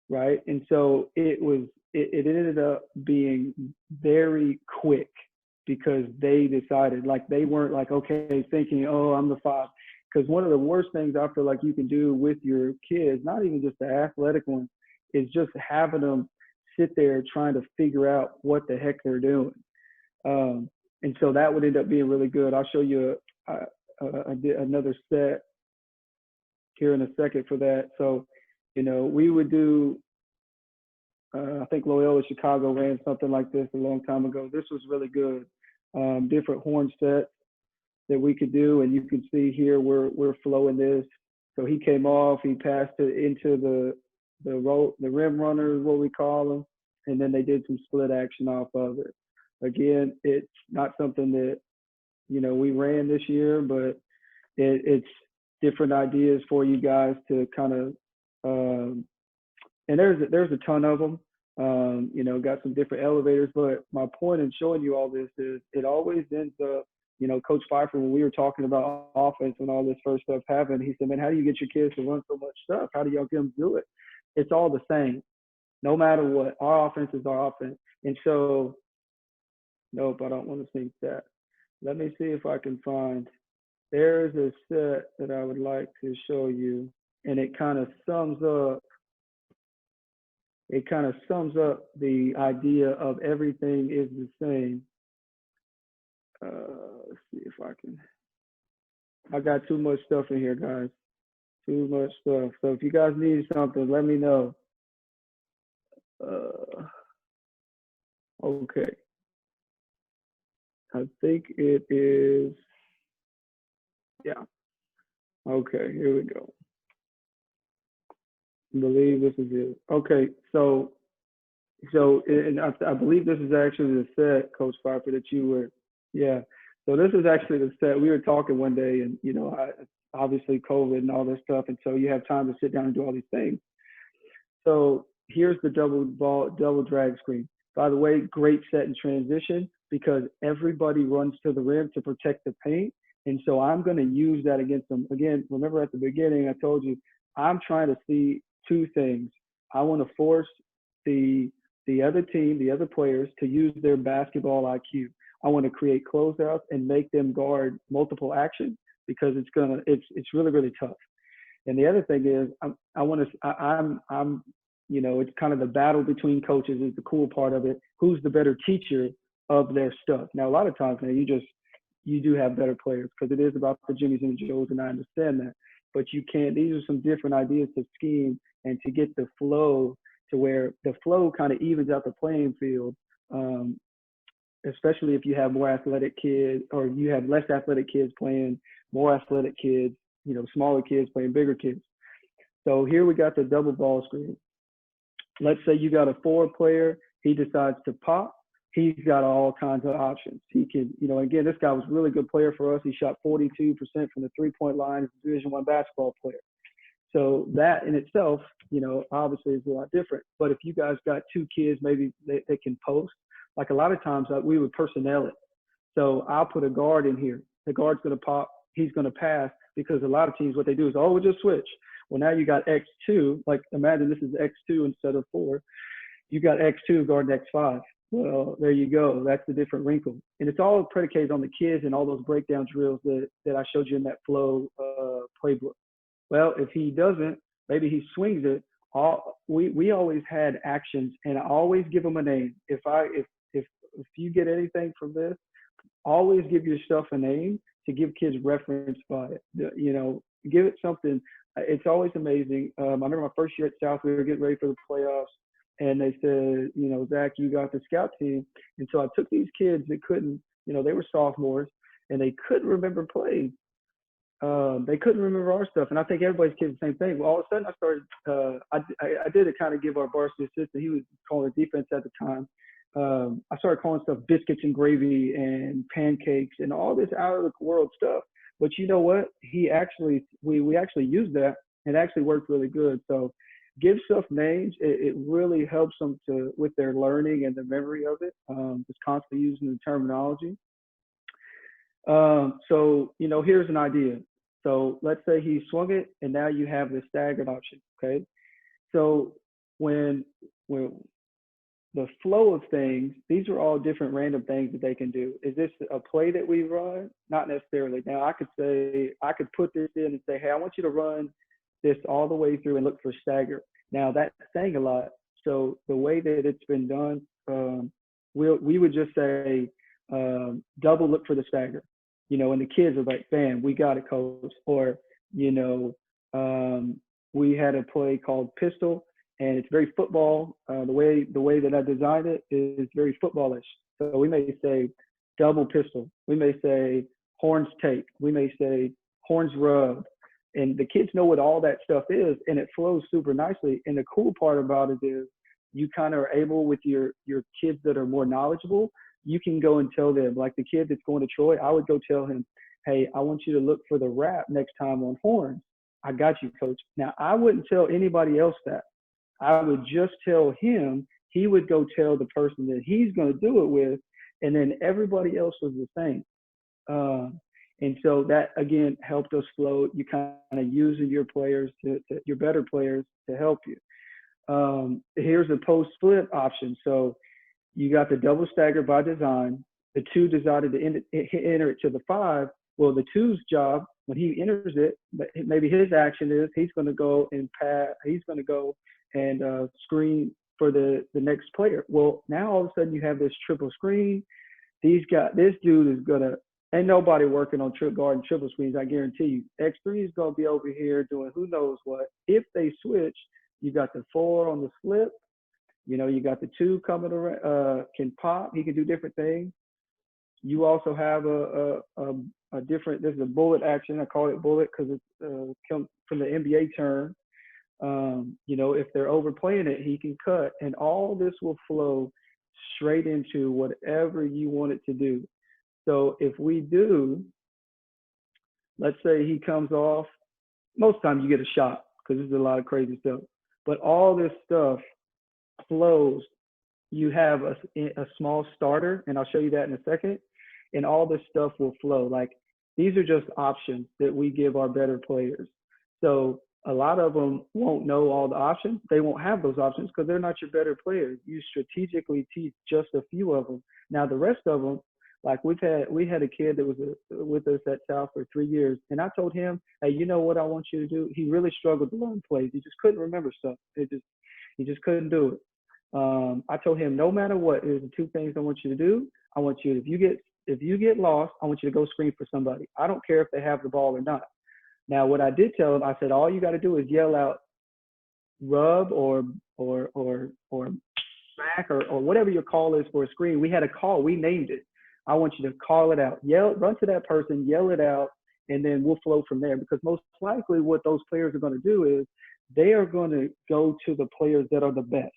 right? And so it ended up being very quick, because they decided. Like, they weren't like, okay, thinking, oh, I'm the 5. Because one of the worst things I feel like you can do with your kids, not even just the athletic ones, is just having them sit there trying to figure out what the heck they're doing. And so that would end up being really good. I'll show you another set here in a second for that. So, we would do, I think Loyola Chicago ran something like this a long time ago. This was really good. Different horn sets that we could do, and you can see here we're flowing this. So he came off, he passed it into the rim runner is what we call them, and then they did some split action off of it. Again, it's not something that we ran this year, but it's different ideas for you guys to kind of, and there's a ton of them. Got some different elevators, but my point in showing you all this is it always ends up, Coach Pfeiffer, when we were talking about offense when all this first stuff happened, he said, man, how do you get your kids to run so much stuff? How do y'all get them to do it? It's all the same, no matter what. Our offense is our offense. And so, nope, I don't want to think that. Let me see if I can find, there's a set that I would like to show you, and it kind of sums up it kind of sums up the idea of everything is the same. Let's see if I can. I got too much stuff in here, guys. Too much stuff. So if you guys need something, let me know. Uh, okay. I think it is. Yeah. Okay. Here we go. I believe this is it. Okay. And I believe this is actually the set, Coach Pfeiffer, that you were. Yeah. So this is actually the set. We were talking one day, and obviously COVID and all this stuff, and so you have time to sit down and do all these things. So here's the double drag screen. By the way, great set in transition because everybody runs to the rim to protect the paint. And so I'm going to use that against them. Again, remember at the beginning, I told you, I'm trying to see two things. I want to force the other team, the other players to use their basketball IQ. I want to create closeouts and make them guard multiple actions because it's really, really tough. And the other thing is, I'm it's kind of the battle between coaches is the cool part of it. Who's the better teacher of their stuff? Now, a lot of times, man, you do have better players because it is about the Jimmys and the Joes, and I understand that. But you can't. These are some different ideas to scheme and to get the flow to where the flow kind of evens out the playing field. Especially if you have more athletic kids or you have less athletic kids playing more athletic kids, smaller kids playing bigger kids. So here we got the double ball screen. Let's say you got a forward player, he decides to pop. He's got all kinds of options. He can, again, this guy was a really good player for us. He shot 42% from the 3-point line as a Division I basketball player. So that in itself, obviously is a lot different. But if you guys got two kids, maybe they can post. Like a lot of times we would personnel it. So I'll put a guard in here. The guard's going to pop. He's going to pass because a lot of teams, what they do is, we'll just switch. Well, now you got X2. Like imagine this is X2 instead of 4. You got X2 guarding X5. Well, there you go. That's the different wrinkle. And it's all predicated on the kids and all those breakdown drills that I showed you in that flow playbook. Well, if he doesn't, maybe he swings it. We always had actions, and I always give them a name. If you get anything from this, always give your stuff a name to give kids reference by it. Give it something. It's always amazing. I remember my first year at South, we were getting ready for the playoffs, and they said, Zach, you got the scout team. And so I took these kids that couldn't, they were sophomores, and they couldn't remember plays. They couldn't remember our stuff, and I think everybody's kids the same thing. Well, all of a sudden, I started. I did it kind of give our varsity assistant. He was calling the defense at the time. I started calling stuff biscuits and gravy and pancakes and all this out of the world stuff. But you know what? We actually used that. It actually worked really good. So give stuff names. It really helps them with their learning and the memory of it. Just constantly using the terminology. So here's an idea. So let's say he swung it, and now you have the staggered option. Okay. So when the flow of things, these are all different random things that they can do. Is this a play that we run? Not necessarily. Now I could put this in and say, hey, I want you to run this all the way through and look for stagger. Now that's saying a lot. So the way that it's been done, we would just say double look for the stagger. And the kids are like, bam, we got it, coach. Or, we had a play called pistol, and it's very football. The way that I designed it is very footballish. So we may say double pistol. We may say horns take. We may say horns rub. And the kids know what all that stuff is, and it flows super nicely. And the cool part about it is you kind of are able with your kids that are more knowledgeable, you can go and tell them, like the kid that's going to Troy, I would go tell him, hey, I want you to look for the wrap next time on horns. I got you, coach. Now, I wouldn't tell anybody else that. I would just tell him. He would go tell the person that he's going to do it with, and then everybody else was the same. And so that, again, helped us flow. You kind of using your players, your better players to help you. Here's a post-split option. So you got the double stagger by design. The 2 decided to enter it to the 5. Well, the 2's job, when he enters it, maybe his action is he's going to go and pass. He's going to go and screen for the next player. Well, now all of a sudden you have this triple screen. This dude is gonna, ain't nobody working on guarding triple screens. I guarantee you, X3 is gonna be over here doing who knows what. If they switch, you got the 4 on the slip. You know, you got the 2 coming around, can pop. He can do different things. You also have a different. This is a bullet action. I call it bullet because it's come from the NBA term. You know, if they're overplaying it, he can cut, and all this will flow straight into whatever you want it to do. So if we do, let's say he comes off, most times you get a shot because there's a lot of crazy stuff. But all this stuff flows. You have a small starter, and I'll show you that in a second. And all this stuff will flow. Like these are just options that we give our better players. So a lot of them won't know all the options. They won't have those options because they're not your better players. You strategically teach just a few of them. Now the rest of them, like we had a kid that was with us at South for 3 years, and I told him, hey, you know what I want you to do? He really struggled to learn plays. He just couldn't remember stuff. He just couldn't do it. I told him, no matter what, here's the 2 things I want you to do. I want you, if you get lost, I want you to go screen for somebody. I don't care if they have the ball or not. Now, what I did tell him, I said, all you got to do is yell out rub or smack or whatever your call is for a screen. We had a call. We named it. I want you to call it out. Run to that person, yell it out, and then we'll flow from there. Because most likely what those players are going to do is they are going to go to the players that are the best.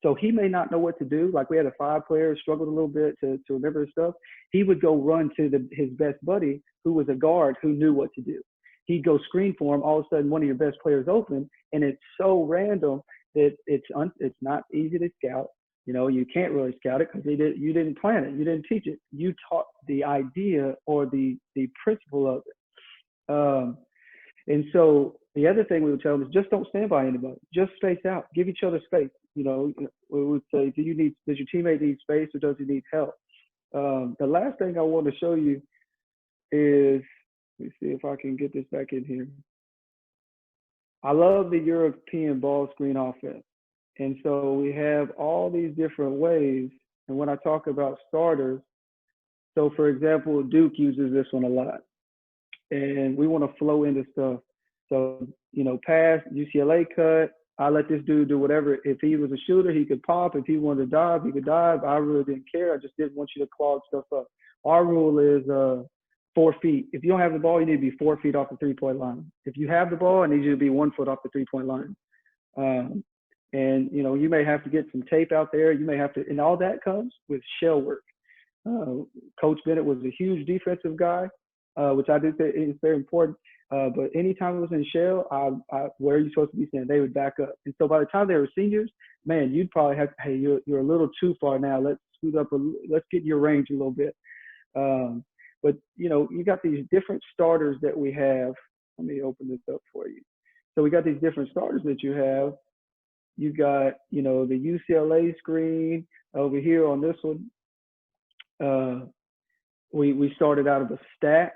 So he may not know what to do. Like we had a 5 player struggled a little bit to remember his stuff. He would go run to his best buddy who was a guard who knew what to do. He'd go screen for him. All of a sudden, one of your best players open, and it's so random that it's not easy to scout. You know, you can't really scout it because you didn't plan it. You didn't teach it. You taught the idea or the principle of it. And so the other thing we would tell them is just don't stand by anybody. Just space out. Give each other space. You know, we would say, does your teammate need space or does he need help? The last thing I want to show you is, let me see if I can get this back in here. I love the European ball screen offense. And so we have all these different ways. And when I talk about starters, so for example, Duke uses this one a lot. And we want to flow into stuff. So, you know, pass, UCLA cut. I let this dude do whatever. If he was a shooter, he could pop. If he wanted to dive, he could dive. I really didn't care. I just didn't want you to clog stuff up. Our rule is 4 feet. If you don't have the ball, you need to be 4 feet off the 3-point line. If you have the ball, I need you to be 1 foot off the 3-point line. And, you know, you may have to get some tape out there. You may have to, and all that comes with shell work. Coach Bennett was a huge defensive guy, which I do think is very important. But anytime it was in shell, where are you supposed to be standing? They would back up. And so by the time they were seniors, man, you'd probably have, hey, you're a little too far now. Let's scoot up. Let's get your range a little bit. But, you know, you got these different starters that we have. Let me open this up for you. So we got these different starters that you have. You got, you know, the UCLA screen over here on this one. We started out of a stack.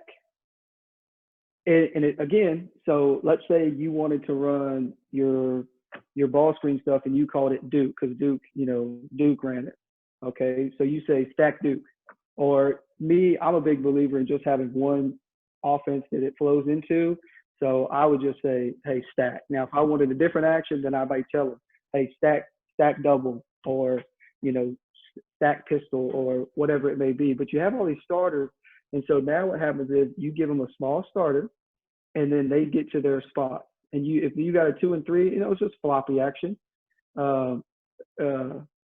And again, so let's say you wanted to run your ball screen stuff and you called it Duke because Duke, you know, Duke ran it. Okay, so you say stack Duke. Or me, I'm a big believer in just having one offense that it flows into. So I would just say, hey, stack. Now, if I wanted a different action, then I might tell them, hey, stack double, or, you know, stack pistol, or whatever it may be. But you have all these starters. And so now what happens is you give them a small starter, and then they get to their spot. And if you got a 2 and 3, you know, it's just floppy action. You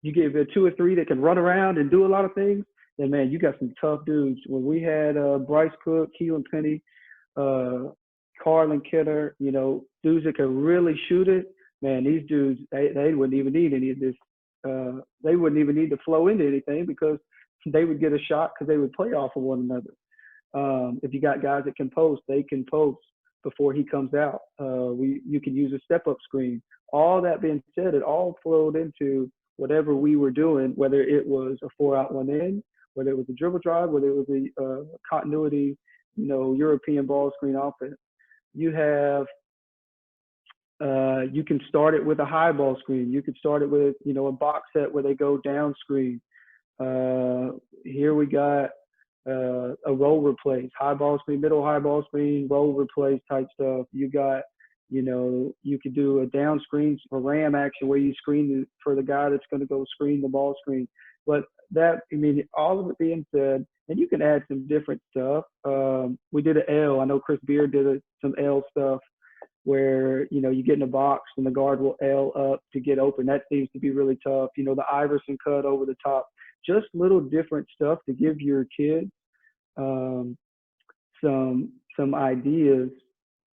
give a 2 or 3 that can run around and do a lot of things, then man, you got some tough dudes. When we had Bryce Cook, Keelan Penny, Carlin Kidder, you know, dudes that can really shoot it, man, these dudes, they wouldn't even need any of this. They wouldn't even need to flow into anything because they would get a shot because they would play off of one another. If you got guys that can post, they can post before he comes out. You can use a step-up screen. All that being said, it all flowed into whatever we were doing, whether it was a 4-out, 1-in, whether it was a dribble drive, whether it was a continuity, you know, European ball screen offense. You have You can start it with a high ball screen. You could start it with, a box set where they go down screen. Here we got a roll replace, high ball screen, middle high ball screen, roll replace type stuff. You got, you could do a down screen for ram action where you screen for the guy that's going to go screen the ball screen. But that, I mean, all of it being said, and you can add some different stuff. We did an L. I know Chris Beard did some L stuff where you get in a box and the guard will L up to get open. That seems to be really tough. The Iverson cut over the top, just little different stuff to give your kids um, some ideas.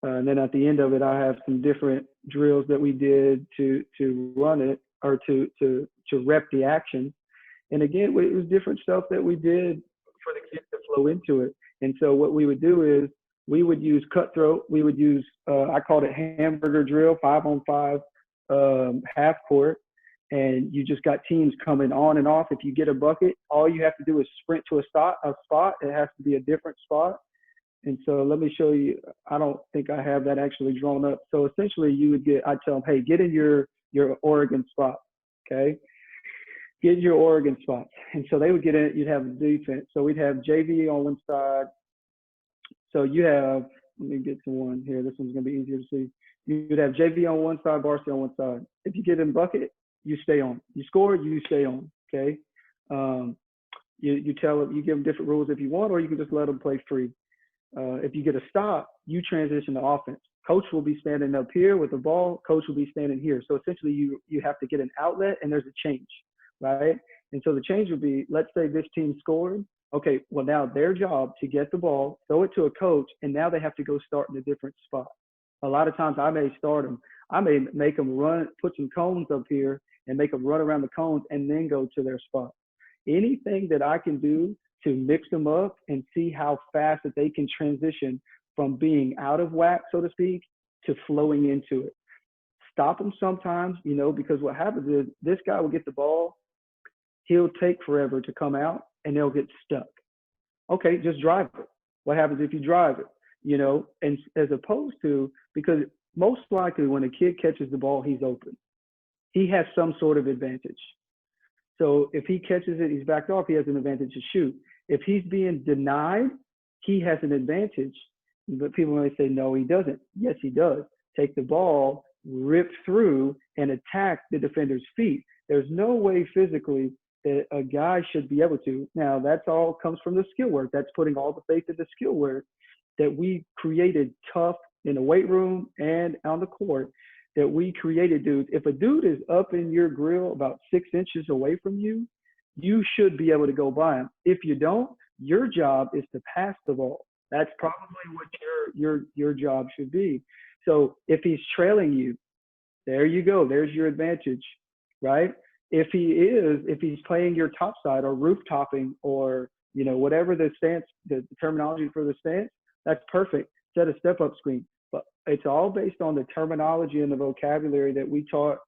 And then at the end of it, I have some different drills that we did to run it or to rep the action. And again, it was different stuff that we did for the kids to flow into it. And so what we would do is we would use cutthroat. We would use, I called it hamburger drill, 5-on-5, half court. And you just got teams coming on and off. If you get a bucket, all you have to do is sprint to a spot. It has to be a different spot. And so let me show you. I don't think I have that actually drawn up. So essentially I'd tell them, hey, get in your Oregon spot. Okay. Get in your Oregon spot. And so they would get in, you'd have a defense. So we'd have JV on one side. So you have, let me get to one here. This one's going to be easier to see. You'd have JV on one side, varsity on one side. If you get in bucket, you stay on. You score, you stay on. Okay. You tell them, you give them different rules if you want, or you can just let them play free. If you get a stop, you transition to offense. Coach will be standing up here with the ball. Coach will be standing here. So essentially, you have to get an outlet, and there's a change, right? And so the change would be, let's say this team scored. Okay, well now their job to get the ball, throw it to a coach, and now they have to go start in a different spot. A lot of times I may start them. I may make them run, put some cones up here, and make them run around the cones, and then go to their spot. Anything that I can do to mix them up and see how fast that they can transition from being out of whack, so to speak, to flowing into it. Stop them sometimes, because what happens is this guy will get the ball, he'll take forever to come out, and they'll get stuck. Okay, just drive it. What happens if you drive it? And as opposed to, because most likely when a kid catches the ball, he's open. He has some sort of advantage. So if he catches it, he's backed off, he has an advantage to shoot. If he's being denied, he has an advantage. But people may say, no, he doesn't. Yes, he does. Take the ball, rip through, and attack the defender's feet. There's no way physically that a guy should be able to. Now, that's all comes from the skill work. That's putting all the faith in the skill work that we created tough in the weight room and on the court, that we created dudes. If a dude is up in your grill about 6 inches away from you, you should be able to go by him. If you don't, your job is to pass the ball. That's probably what your job should be. So if he's trailing you, there you go. There's your advantage, right? If he's playing your top side or roof topping or, whatever the stance, the terminology for the stance, that's perfect. Set a step up screen. But it's all based on the terminology and the vocabulary that we taught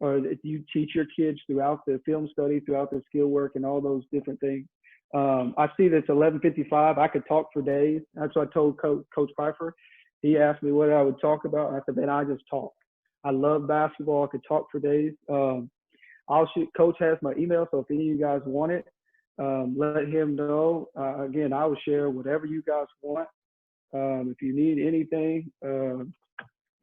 or that you teach your kids throughout the film study, throughout the skill work and all those different things. I see that's 11:55. I could talk for days. That's what I told Coach Pfeiffer. He asked me what I would talk about. I said, man, I just talk. I love basketball. I could talk for days. I'll shoot. Coach has my email, so if any of you guys want it, let him know. Again, I will share whatever you guys want. If you need anything,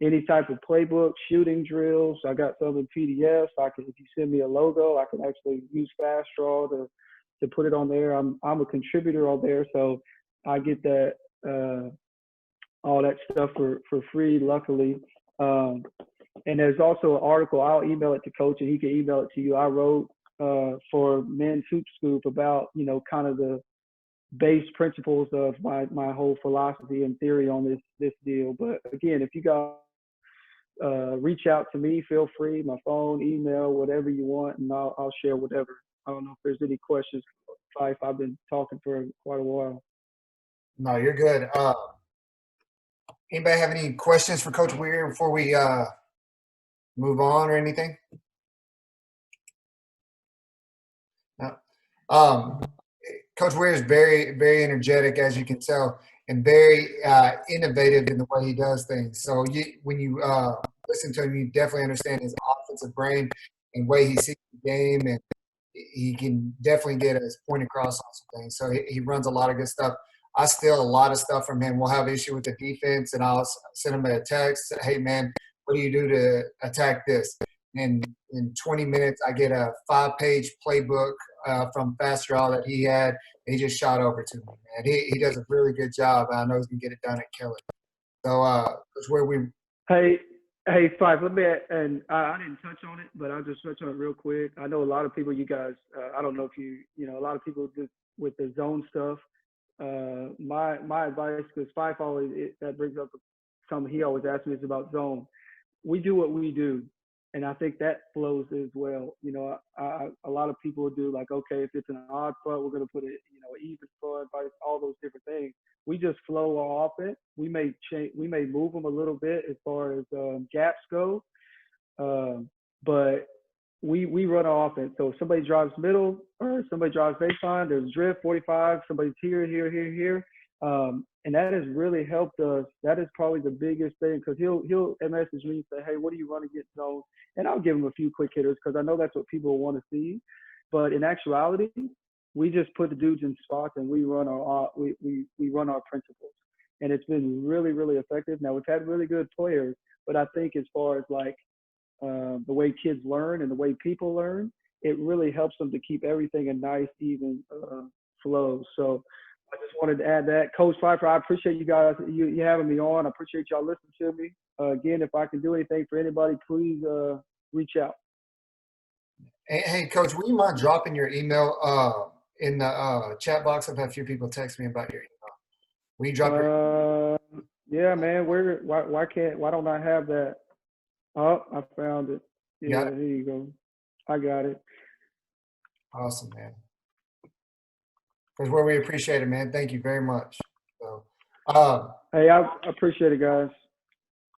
any type of playbook, shooting drills, I got some in PDFs. If you send me a logo, I can actually use Fast Draw to put it on there. I'm a contributor on there, so I get that all that stuff for free, luckily. And there's also an article. I'll email it to Coach, and he can email it to you. I wrote for Men's Hoop Scoop about kind of the base principles of my whole philosophy and theory on this deal. But again, if you guys reach out to me, feel free. My phone, email, whatever you want, and I'll share whatever. I don't know if there's any questions. Fife, I've been talking for quite a while. No, you're good. Anybody have any questions for Coach Weir before we move on or anything? No. Coach Weir is very, very energetic, as you can tell. and very innovative in the way he does things. So when you listen to him, you definitely understand his offensive brain and way he sees the game, and he can definitely get his point across on some things. So he runs a lot of good stuff. I steal a lot of stuff from him. We'll have issue with the defense, and I'll send him a text. Hey, man, what do you do to attack this? And in 20 minutes, I get a 5-page playbook from Fast Draw that he had. He just shot over to me, man. He does a really good job. I know he's going to get it done and kill it. So that's where we Hey, hey, Five. Let me and I didn't touch on it, but I'll just touch on it real quick. I know a lot of people. You guys, I don't know if you know, a lot of people just with the zone stuff. My advice, because Five always that brings up something he always asks me is about zone. We do what we do, and I think that flows as well. You know, a lot of people do like, okay, if it's an odd front, we're going to put it, you know, even front, all those different things. We just flow our offense. We may change, we may move them a little bit as far as gaps go, but we run our offense. So if somebody drives middle or somebody drives baseline, there's drift 45, somebody's here. And that has really helped us. That is probably the biggest thing because he'll message me and say, hey, what do you run against zone? And I'll give him a few quick hitters because I know that's what people want to see. But in actuality, we just put the dudes in spots and we run our principles. And it's been really, really effective. Now we've had really good players, but I think as far as like the way kids learn and the way people learn, it really helps them to keep everything a nice, even flow. So I just wanted to add that. Coach Pfeiffer, I appreciate you guys, you having me on. I appreciate y'all listening to me. Again, if I can do anything for anybody, please reach out. Hey, Coach, will you mind dropping your email in the chat box? I've had a few people text me about your email. Will you drop your Yeah, man. Why don't I have that? Oh, I found it. You got Yeah, it? here you go. I got it. Awesome, man. Because where we appreciate it, man. Thank you very much. So, um, Hey, I appreciate it, guys.